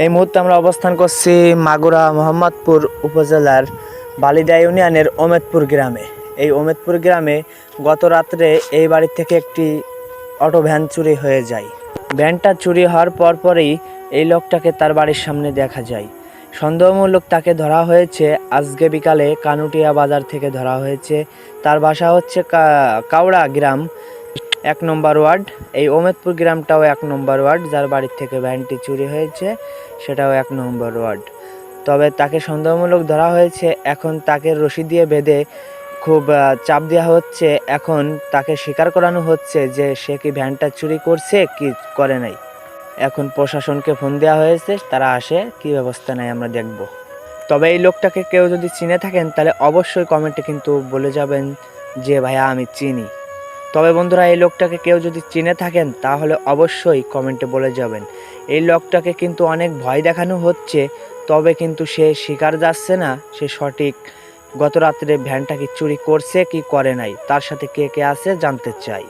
এই মুহূর্তে আমরা অবস্থান করছি মাগুরা মোহাম্মদপুর উপজেলার বালিদা ইউনিয়নের ওমেদপুর গ্রামে। এই ওমেদপুর গ্রামে গত রাত্রে এই বাড়ি থেকে একটি অটো ভ্যান চুরি হয়ে যায়। ভ্যানটা চুরি হওয়ার পরপরই এই লোকটাকে তার বাড়ির সামনে দেখা যায়। সন্দেহমূলক তাকে ধরা হয়েছে আজকে বিকালে কানুটিয়া বাজার থেকে ধরা হয়েছে। তার বাসা হচ্ছে কাউড়া গ্রাম 1 নম্বর ওয়ার্ড। এই ওমেদপুর গ্রামটাও 1 নম্বর ওয়ার্ড। যার বাড়ির থেকে ভ্যানটি চুরি হয়েছে সেটাও 1 নম্বর ওয়ার্ড। তবে তাকে সন্দেহমূলক ধরা হয়েছে। এখন তাকে রশি দিয়ে বেঁধে খুব চাপ দেওয়া হচ্ছে। এখন তাকে স্বীকার করানো হচ্ছে যে সে কি ভ্যানটা চুরি করছে কি করে নাই। এখন প্রশাসনকে ফোন দেওয়া হয়েছে, তারা আসে কি ব্যবস্থা নেয় আমরা দেখব। তবে এই লোকটাকে কেউ যদি চিনে থাকেন তাহলে অবশ্যই কমেন্টে কিন্তু বলে যাবেন যে ভাইয়া আমি চিনি। তবে বন্ধুরা, এই লোকটাকে কেউ যদি চিনে থাকেন তাহলে অবশ্যই কমেন্টে বলে যাবেন। এই লোকটাকে কিন্তু অনেক ভয় দেখানো হচ্ছে, তবে কিন্তু সে স্বীকার যাচ্ছে না সে সঠিক গত রাত্রে ভ্যানটা কি চুরি করছে কি করে নাই। তার সাথে কে কে আছে জানতে চাই।